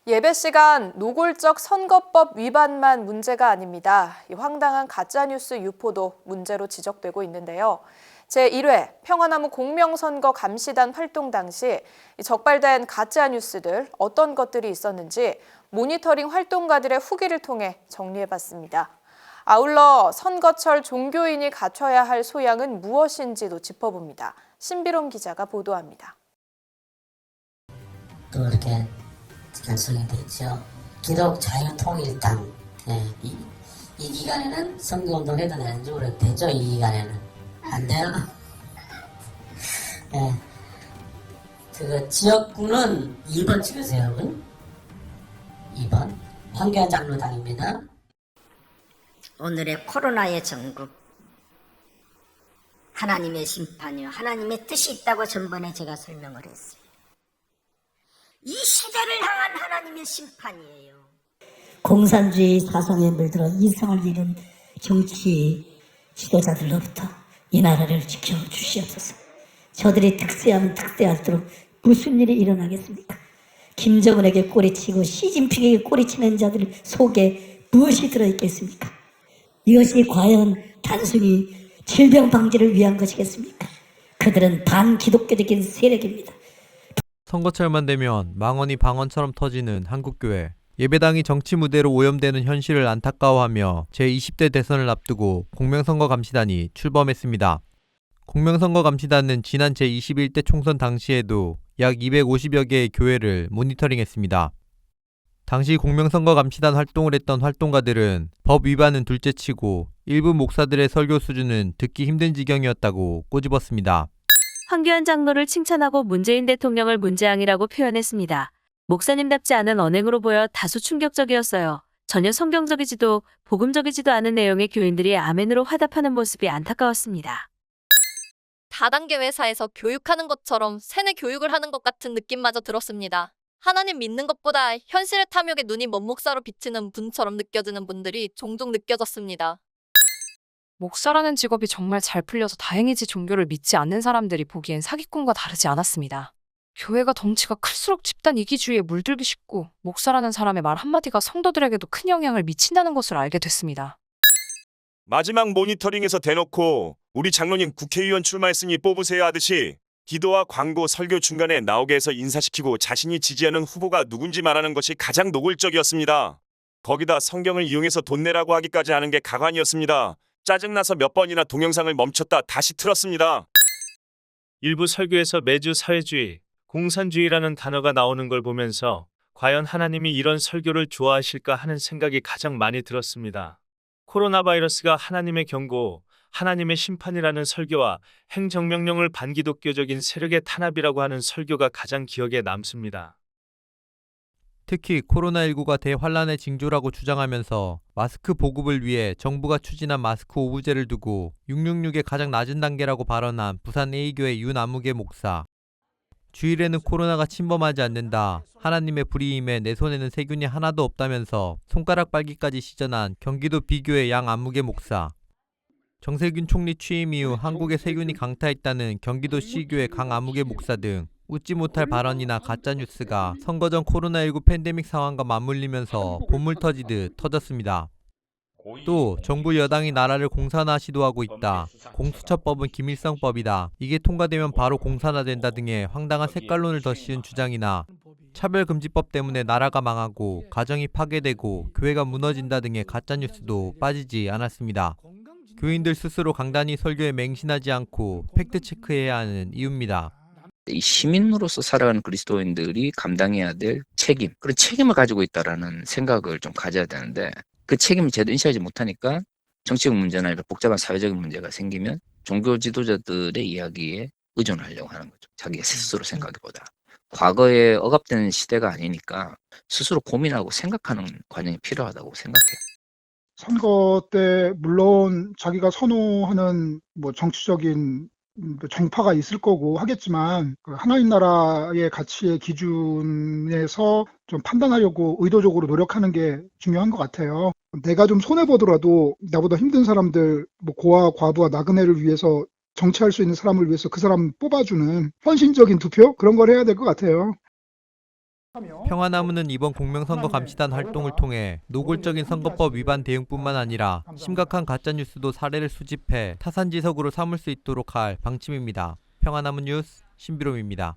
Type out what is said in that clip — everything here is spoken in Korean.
예배 시간 노골적 선거법 위반만 문제가 아닙니다. 이 황당한 가짜뉴스 유포도 문제로 지적되고 있는데요. 제1회 평화나무 공명선거 감시단 활동 당시 적발된 가짜뉴스들 어떤 것들이 있었는지 모니터링 활동가들의 후기를 통해 정리해봤습니다. 아울러 선거철 종교인이 갖춰야 할 소양은 무엇인지도 짚어봅니다. 신비롬 기자가 보도합니다. 또 이렇게 결성이 됐죠. 기독자유통일당 이 기간에는 선거운동 해도 되는지 모르겠죠. 이 기간에는 안 돼요. 그 지역구는 2번 찍으세요, 여러분. 2번 황교안 장로당입니다. 오늘의 코로나의 전국, 하나님의 심판이요, 하나님의 뜻이 있다고 전번에 제가 설명을 했어요. 이 시대를 향한 하나님의 심판이에요. 공산주의 사상에 물들어 이성을 잃은 정치 지도자들로부터 이 나라를 지켜주시옵소서. 저들이 득세하면 득세할수록 무슨 일이 일어나겠습니까? 김정은에게 꼬리치고 시진핑에게 꼬리치는 자들 속에 무엇이 들어있겠습니까? 이것이 과연 단순히 질병 방지를 위한 것이겠습니까? 그들은 반기독교적인 세력입니다. 선거철만 되면 망언이 방언처럼 터지는 한국교회. 예배당이 정치 무대로 오염되는 현실을 안타까워하며 제20대 대선을 앞두고 공명선거 감시단이 출범했습니다. 공명선거 감시단은 지난 제21대 총선 당시에도 약 250여 개의 교회를 모니터링했습니다. 당시 공명선거 감시단 활동을 했던 활동가들은 법 위반은 둘째치고 일부 목사들의 설교 수준은 듣기 힘든 지경이었다고 꼬집었습니다. 황교안 장로를 칭찬하고 문재인 대통령을 문재앙이라고 표현했습니다. 목사님답지 않은 언행으로 보여 다소 충격적이었어요. 전혀 성경적이지도 복음적이지도 않은 내용의 교인들이 아멘으로 화답하는 모습이 안타까웠습니다. 다단계 회사에서 교육하는 것처럼 세뇌 교육을 하는 것 같은 느낌마저 들었습니다. 하나님 믿는 것보다 현실의 탐욕에 눈이 먼 목사로 비치는 분처럼 느껴지는 분들이 종종 느껴졌습니다. 목사라는 직업이 정말 잘 풀려서 다행이지 종교를 믿지 않는 사람들이 보기엔 사기꾼과 다르지 않았습니다. 교회가 덩치가 클수록 집단 이기주의에 물들기 쉽고 목사라는 사람의 말 한마디가 성도들에게도 큰 영향을 미친다는 것을 알게 됐습니다. 마지막 모니터링에서 대놓고 우리 장로님 국회의원 출마했으니 뽑으세요 하듯이 기도와 광고, 설교 중간에 나오게 해서 인사시키고 자신이 지지하는 후보가 누군지 말하는 것이 가장 노골적이었습니다. 거기다 성경을 이용해서 돈 내라고 하기까지 하는 게 가관이었습니다. 짜증나서 몇 번이나 동영상을 멈췄다 다시 틀었습니다. 일부 설교에서 매주 사회주의, 공산주의라는 단어가 나오는 걸 보면서 과연 하나님이 이런 설교를 좋아하실까 하는 생각이 가장 많이 들었습니다. 코로나 바이러스가 하나님의 경고, 하나님의 심판이라는 설교와 행정명령을 반기독교적인 세력의 탄압이라고 하는 설교가 가장 기억에 남습니다. 특히 코로나19가 대환란의 징조라고 주장하면서 마스크 보급을 위해 정부가 추진한 마스크 오부제를 두고 666의 가장 낮은 단계라고 발언한 부산 A교회 윤아무개 목사. 주일에는 코로나가 침범하지 않는다. 하나님의 불의임에 내 손에는 세균이 하나도 없다면서 손가락 빨기까지 시전한 경기도 B교회 양아무개 목사. 정세균 총리 취임 이후 한국의 세균이 강타했다는 경기도 C교회 강아무개 목사 등 웃지 못할 발언이나 가짜뉴스가 선거 전 코로나19 팬데믹 상황과 맞물리면서 본물 터지듯 터졌습니다. 또 정부 여당이 나라를 공산화 시도하고 있다. 공수처법은 김일성법이다. 이게 통과되면 바로 공산화된다 등의 황당한 색깔론을 더 씌운 주장이나 차별금지법 때문에 나라가 망하고 가정이 파괴되고 교회가 무너진다 등의 가짜뉴스도 빠지지 않았습니다. 교인들 스스로 강단히 설교에 맹신하지 않고 팩트체크해야 하는 이유입니다. 이 시민으로서 살아가는 그리스도인들이 감당해야 될 책임, 그런 책임을 가지고 있다라는 생각을 좀 가져야 되는데 그 책임을 제대로 인식하지 못하니까 정치적 문제나 이런 복잡한 사회적인 문제가 생기면 종교 지도자들의 이야기에 의존하려고 하는 거죠. 자기 스스로 생각보다. 과거에 억압되는 시대가 아니니까 스스로 고민하고 생각하는 과정이 필요하다고 생각해요. 선거 때 물론 자기가 선호하는 정치적인 정파가 있을 거고 하겠지만 하나님 나라의 가치의 기준에서 좀 판단하려고 의도적으로 노력하는 게 중요한 것 같아요. 내가 좀 손해보더라도 나보다 힘든 사람들, 고아, 과부와 나그네를 위해서 정치할 수 있는 사람을 위해서 그 사람 뽑아주는 헌신적인 투표? 그런 걸 해야 될 것 같아요. 평화나무는 이번 공명선거 감시단 활동을 통해 노골적인 선거법 위반 대응뿐만 아니라 심각한 가짜뉴스도 사례를 수집해 타산지석으로 삼을 수 있도록 할 방침입니다. 평화나무 뉴스 신비롬입니다.